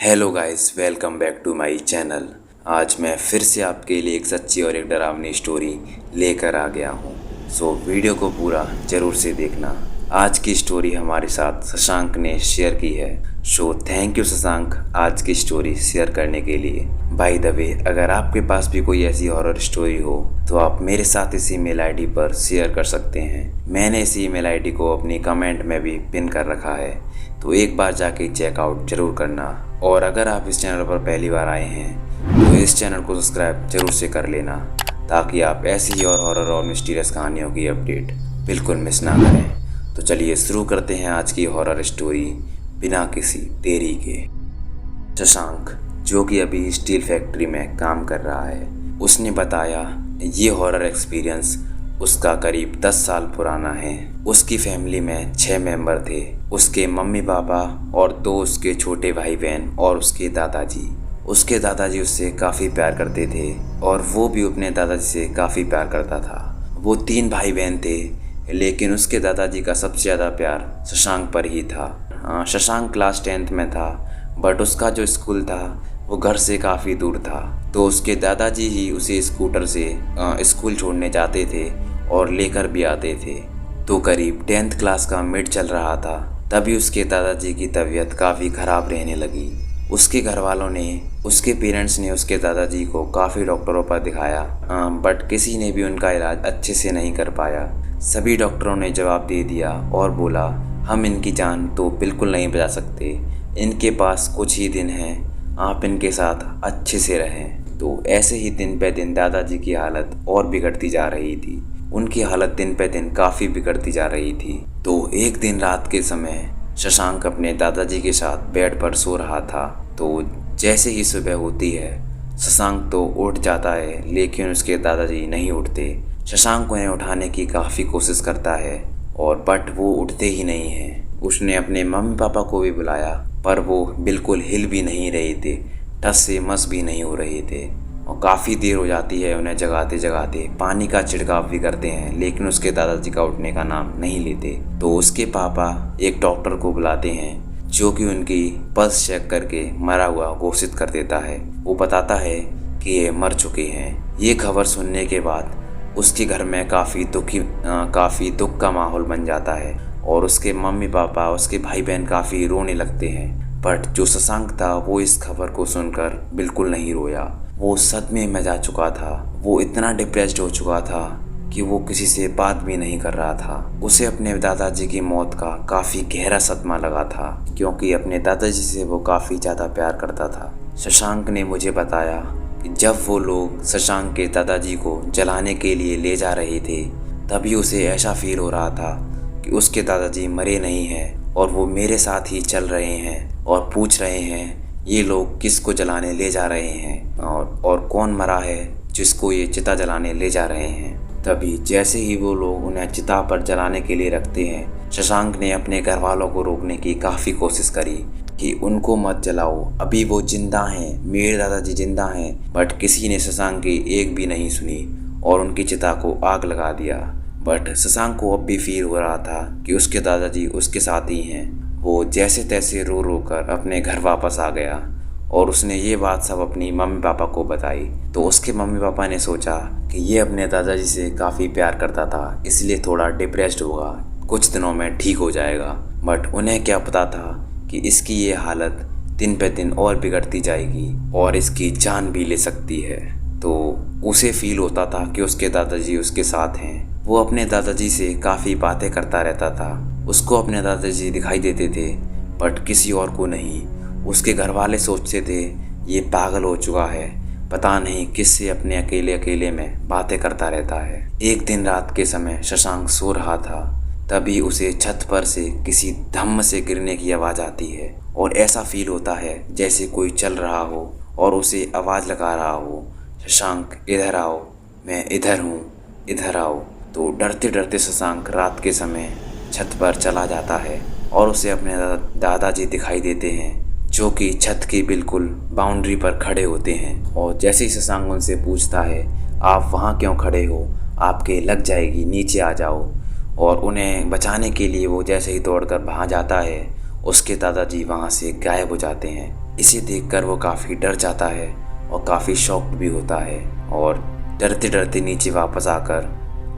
Hello guys, welcome back to my channel. आज मैं फिर से आपके लिए एक सच्ची और एक डरावनी स्टोरी लेकर आ गया हूँ। सो वीडियो को पूरा ज़रूर से देखना। आज की स्टोरी हमारे साथ शशांक ने शेयर की है। सो थैंक यू शशांक आज की स्टोरी शेयर करने के लिए। बाय द वे, अगर आपके पास भी कोई ऐसी हॉरर स्टोरी हो तो आप मेरे साथ इस ईमेल आईडी पर शेयर कर सकते हैं। मैंने इस ईमेल आईडी को अपनी कमेंट में भी पिन कर रखा है, तो एक बार जाके चेकआउट जरूर करना। और अगर आप इस चैनल पर पहली बार आए हैं तो इस चैनल को सब्सक्राइब जरूर से कर लेना, ताकि आप ऐसी ही और हॉरर और मिस्टीरियस कहानियों की अपडेट बिल्कुल मिस ना करें। तो चलिए शुरू करते हैं आज की हॉरर स्टोरी बिना किसी देरी के। शशांक, जो कि अभी स्टील फैक्ट्री में काम कर रहा है, उसने बताया ये हॉरर एक्सपीरियंस उसका करीब 10 साल पुराना है। उसकी फैमिली में 6 मेंबर थे, उसके मम्मी पापा और 2 उसके छोटे भाई बहन और उसके दादाजी। उसके दादाजी उससे काफ़ी प्यार करते थे और वो भी अपने दादाजी से काफ़ी प्यार करता था। वो 3 भाई बहन थे, लेकिन उसके दादाजी का सबसे ज़्यादा प्यार शशांक पर ही था। शशांक क्लास 10th में था, बट उसका जो स्कूल था वो घर से काफ़ी दूर था, तो उसके दादाजी ही उसे स्कूटर से स्कूल छोड़ने जाते थे और लेकर भी आते थे। तो करीब 10th क्लास का मिड चल रहा था, तभी उसके दादाजी की तबीयत काफ़ी ख़राब रहने लगी। उसके घर वालों ने, उसके पेरेंट्स ने उसके दादाजी को काफ़ी डॉक्टरों पर दिखाया, बट किसी ने भी उनका इलाज अच्छे से नहीं कर पाया। सभी डॉक्टरों ने जवाब दे दिया और बोला, हम इनकी जान तो बिल्कुल नहीं बचा सकते, इनके पास कुछ ही दिन हैं, आप इनके साथ अच्छे से रहें। तो ऐसे ही दिन पे दिन दादाजी की हालत और बिगड़ती जा रही थी। उनकी हालत दिन पे दिन काफ़ी बिगड़ती जा रही थी। तो एक दिन रात के समय शशांक अपने दादाजी के साथ बेड पर सो रहा था। तो जैसे ही सुबह होती है, शशांक तो उठ जाता है, लेकिन उसके दादाजी नहीं उठते। शशांक उन्हें उठाने की काफ़ी कोशिश करता है, और बट वो उठते ही नहीं हैं। उसने अपने मम्मी पापा को भी बुलाया, पर वो बिल्कुल हिल भी नहीं रहे थे, टस से मस भी नहीं हो रहे थे। और काफ़ी देर हो जाती है उन्हें जगाते जगाते। पानी का छिड़काव भी करते हैं, लेकिन उसके दादाजी का उठने का नाम नहीं लेते। तो उसके पापा एक डॉक्टर को बुलाते हैं, जो कि उनकी पल्स चेक करके मरा हुआ घोषित कर देता है। वो बताता है कि ये मर चुके हैं। ये खबर सुनने के बाद उसके घर में काफ़ी दुख का माहौल बन जाता है, और उसके मम्मी पापा, उसके भाई बहन काफ़ी रोने लगते हैं। बट जो शशांक था वो इस खबर को सुनकर बिल्कुल नहीं रोया। वो सदमे में जा चुका था। वो इतना डिप्रेस्ड हो चुका था कि वो किसी से बात भी नहीं कर रहा था। उसे अपने दादाजी की मौत का काफ़ी गहरा सदमा लगा था, क्योंकि अपने दादाजी से वो काफ़ी ज़्यादा प्यार करता था। शशांक ने मुझे बताया कि जब वो लोग शशांक के दादाजी को जलाने के लिए ले जा रहे थे, तभी उसे ऐसा फील हो रहा था कि उसके दादाजी मरे नहीं हैं, और वो मेरे साथ ही चल रहे हैं और पूछ रहे हैं ये लोग किसको जलाने ले जा रहे हैं, और कौन मरा है जिसको ये चिता जलाने ले जा रहे हैं। तभी जैसे ही वो लोग उन्हें चिता पर जलाने के लिए रखते हैं, शशांक ने अपने घर वालों को रोकने की काफ़ी कोशिश करी कि उनको मत जलाओ, अभी वो जिंदा हैं, मेरे दादाजी जिंदा हैं। बट किसी ने शशांक की एक भी नहीं सुनी और उनकी चिता को आग लगा दिया। बट शशांक को अब भी फील हो रहा था कि उसके दादाजी उसके साथ ही हैं। वो जैसे तैसे रो रो कर अपने घर वापस आ गया, और उसने ये बात सब अपनी मम्मी पापा को बताई। तो उसके मम्मी पापा ने सोचा कि ये अपने दादाजी से काफ़ी प्यार करता था, इसलिए थोड़ा डिप्रेस्ड होगा, कुछ दिनों में ठीक हो जाएगा। बट उन्हें क्या पता था कि इसकी ये हालत दिन पे दिन और बिगड़ती जाएगी और इसकी जान भी ले सकती है। तो उसे फील होता था कि उसके दादाजी उसके साथ हैं। वो अपने दादाजी से काफ़ी बातें करता रहता था। उसको अपने दादाजी दिखाई देते थे, बट किसी और को नहीं। उसके घर वाले सोचते थे ये पागल हो चुका है, पता नहीं किससे अपने अकेले अकेले में बातें करता रहता है। एक दिन रात के समय शशांक सो रहा था, तभी उसे छत पर से किसी धम्म से गिरने की आवाज़ आती है, और ऐसा फील होता है जैसे कोई चल रहा हो और उसे आवाज़ लगा रहा हो, शशांक इधर आओ, मैं इधर हूँ, इधर आओ। तो डरते डरते शशांक रात के समय छत पर चला जाता है, और उसे अपने दादाजी दिखाई देते हैं, जो कि छत की बिल्कुल बाउंड्री पर खड़े होते हैं। और जैसे ही शशांक उनसे पूछता है आप वहाँ क्यों खड़े हो, आपके लग जाएगी, नीचे आ जाओ। और उन्हें बचाने के लिए वो जैसे ही दौड़कर वहाँ जाता है, उसके दादाजी वहाँ से गायब हो जाते हैं। इसे देखकर वो काफ़ी डर जाता है और काफ़ी शॉक्ड भी होता है और डरते डरते नीचे वापस आकर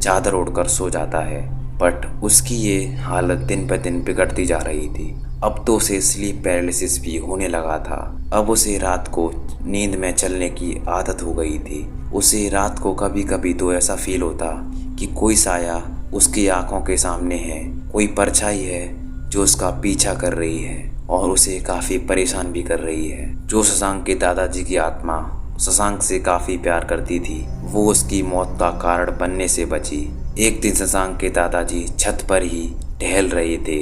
चादर ओढ़कर सो जाता है। बट उसकी ये हालत दिन ब दिन बिगड़ती जा रही थी। अब तो उसे स्लीप पैरालिसिस भी होने लगा था। अब उसे रात को नींद में चलने की आदत हो गई थी। उसे रात को कभी कभी तो ऐसा फील होता कि कोई साया उसकी आंखों के सामने है, कोई परछाई है जो उसका पीछा कर रही है और उसे काफ़ी परेशान भी कर रही है। जो शशांक के दादाजी की आत्मा शशांक से काफ़ी प्यार करती थी, वो उसकी मौत का कारण बनने से बची। एक दिन शशांक के दादाजी छत पर ही टहल रहे थे।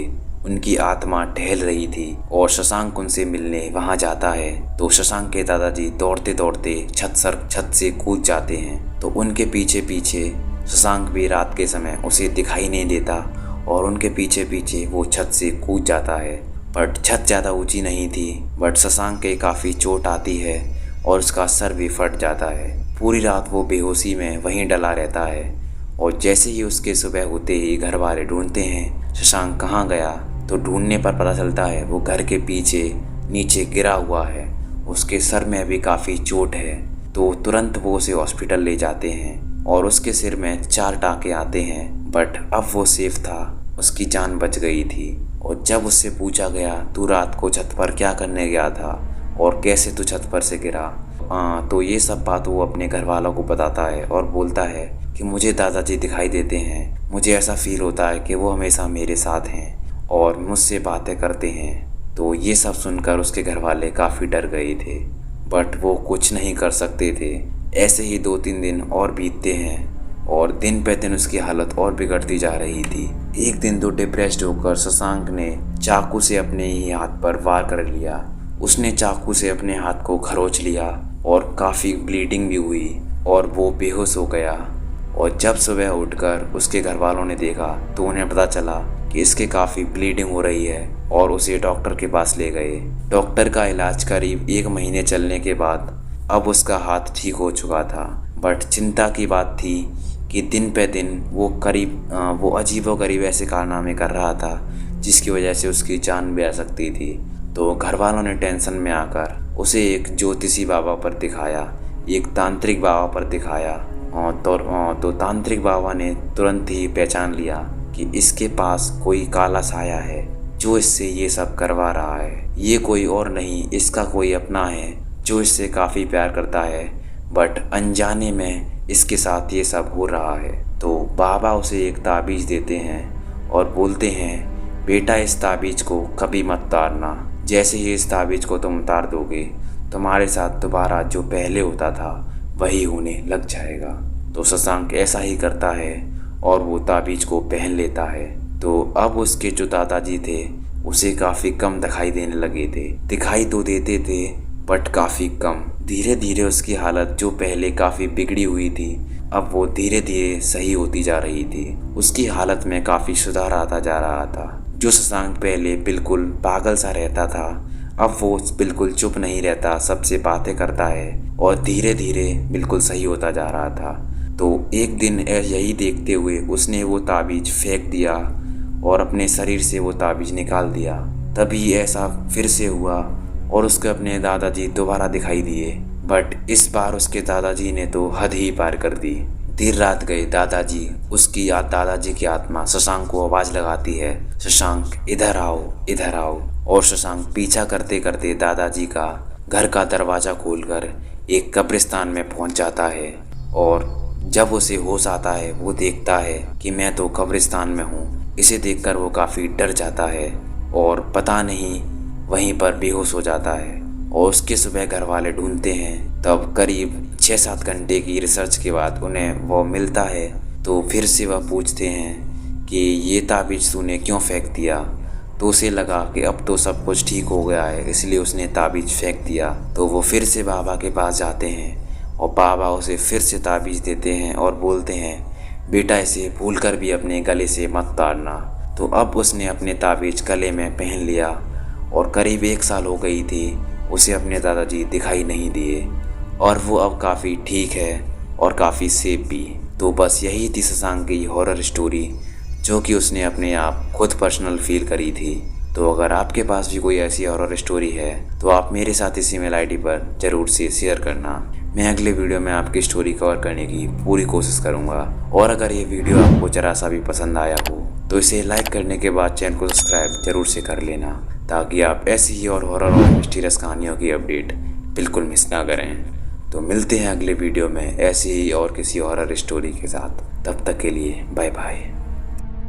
उनकी आत्मा टहल रही थी और शशांक उनसे मिलने वहां जाता है तो शशांक के दादाजी दौड़ते दौड़ते छत से कूद जाते हैं। तो उनके पीछे पीछे शशांक भी रात के समय उसे दिखाई नहीं देता और उनके पीछे पीछे वो छत से कूद जाता है। बट छत ज़्यादा ऊंची नहीं थी, बट शशांक के काफ़ी चोट आती है और उसका सर भी फट जाता है। पूरी रात वो बेहोशी में वहीं डला रहता है और जैसे ही उसके सुबह होते ही घर वाले ढूंढते हैं शशांक कहाँ गया, तो ढूंढने पर पता चलता है वो घर के पीछे नीचे गिरा हुआ है। उसके सर में भी काफ़ी चोट है। तो तुरंत वो उसे हॉस्पिटल ले जाते हैं और उसके सिर में 4 टाँके आते हैं। बट अब वो सेफ था, उसकी जान बच गई थी। और जब उससे पूछा गया तू रात को छत पर क्या करने गया था और कैसे तू छत पर से गिरा, तो ये सब बात वो अपने घर वालों को बताता है और बोलता है कि मुझे दादाजी दिखाई देते हैं। मुझे ऐसा फील होता है कि वो हमेशा मेरे साथ हैं और मुझसे बातें करते हैं। तो ये सब सुनकर उसके घर वाले काफ़ी डर गए थे, बट वो कुछ नहीं कर सकते थे। ऐसे ही 2-3 दिन और बीतते हैं और दिन पे दिन उसकी हालत और बिगड़ती जा रही थी। एक दिन तो डिप्रेस्ड होकर शशांक ने चाकू से अपने ही हाथ पर वार कर लिया। उसने चाकू से अपने हाथ को खरोच लिया और काफ़ी ब्लीडिंग भी हुई और वो बेहोश हो गया। और जब सुबह उठकर उसके घर वालों ने देखा तो उन्हें पता चला कि इसके काफ़ी ब्लीडिंग हो रही है और उसे डॉक्टर के पास ले गए। डॉक्टर का इलाज करीब 1 महीने चलने के बाद अब उसका हाथ ठीक हो चुका था। बट चिंता की बात थी कि दिन पे दिन वो अजीबोगरीब ऐसे कारनामे कर रहा था जिसकी वजह से उसकी जान भी आ सकती थी। तो घर वालों ने टेंशन में आकर उसे एक ज्योतिषी बाबा पर दिखाया, एक तांत्रिक बाबा पर दिखाया। तो तांत्रिक बाबा ने तुरंत ही पहचान लिया कि इसके पास कोई काला साया है जो इससे ये सब करवा रहा है। ये कोई और नहीं, इसका कोई अपना है जो इससे काफ़ी प्यार करता है, बट अनजाने में इसके साथ ये सब हो रहा है। तो बाबा उसे एक ताबीज़ देते हैं और बोलते हैं बेटा इस ताबीज़ को कभी मत उतारना। जैसे ही इस ताबीज़ को तुम उतार दोगे तुम्हारे साथ दोबारा जो पहले होता था वही होने लग जाएगा। तो शशांक ऐसा ही करता है और वो ताबीज़ को पहन लेता है। तो अब उसके जो दादाजी थे उसे काफ़ी कम दिखाई देने लगे थे। दिखाई तो देते थे बट काफ़ी कम। धीरे धीरे उसकी हालत जो पहले काफ़ी बिगड़ी हुई थी अब वो धीरे धीरे सही होती जा रही थी। उसकी हालत में काफ़ी सुधार आता जा रहा था। जो शशांक पहले बिल्कुल पागल सा रहता था अब वो बिल्कुल चुप नहीं रहता, सबसे बातें करता है और धीरे धीरे बिल्कुल सही होता जा रहा था। तो एक दिन यही देखते हुए उसने वो ताबीज़ फेंक दिया और अपने शरीर से वो ताबीज़ निकाल दिया। तभी ऐसा फिर से हुआ और उसके अपने दादाजी दोबारा दिखाई दिए। बट इस बार उसके दादाजी ने तो हद ही पार कर दी। देर रात गए दादाजी की आत्मा शशांक को आवाज़ लगाती है, शशांक इधर आओ इधर आओ। और शशांक पीछा करते करते दादाजी का घर का दरवाज़ा खोलकर एक कब्रिस्तान में पहुंच जाता है। और जब उसे होश आता है वो देखता है कि मैं तो कब्रिस्तान में हूँ। इसे देखकर वो काफ़ी डर जाता है और पता नहीं वहीं पर बेहोश हो जाता है। और उसके सुबह घर वाले ढूंढते हैं, तब करीब 6-7 घंटे की रिसर्च के बाद उन्हें वो मिलता है। तो फिर से वह पूछते हैं कि ये ताबीज़ तूने क्यों फेंक दिया। तो उसे लगा कि अब तो सब कुछ ठीक हो गया है, इसलिए उसने ताबीज़ फेंक दिया। तो वो फिर से बाबा के पास जाते हैं और बाबा उसे फिर से ताबीज़ देते हैं और बोलते हैं बेटा इसे भूलकर भी अपने गले से मत उतारना। तो अब उसने अपने ताबीज़ गले में पहन लिया और करीब 1 साल हो गई थी उसे अपने दादाजी दिखाई नहीं दिए और वो अब काफ़ी ठीक है और काफ़ी सेफ भी। तो बस यही थी शशांक की हॉरर स्टोरी जो कि उसने अपने आप खुद पर्सनल फील करी थी। तो अगर आपके पास भी कोई ऐसी हॉरर स्टोरी है तो आप मेरे साथ इस ईमेल आईडी पर ज़रूर से शेयर करना। मैं अगले वीडियो में आपकी स्टोरी कवर करने की पूरी कोशिश करूँगा। और अगर ये वीडियो आपको जरा सा भी पसंद आया हो तो इसे लाइक करने के बाद चैनल को सब्सक्राइब जरूर से कर लेना, ताकि आप ऐसी ही और हॉरर और मिस्टीरियस कहानियों की अपडेट बिल्कुल मिस ना करें। तो मिलते हैं अगले वीडियो में ऐसी ही और किसी हॉरर स्टोरी के साथ। तब तक के लिए बाय बाय।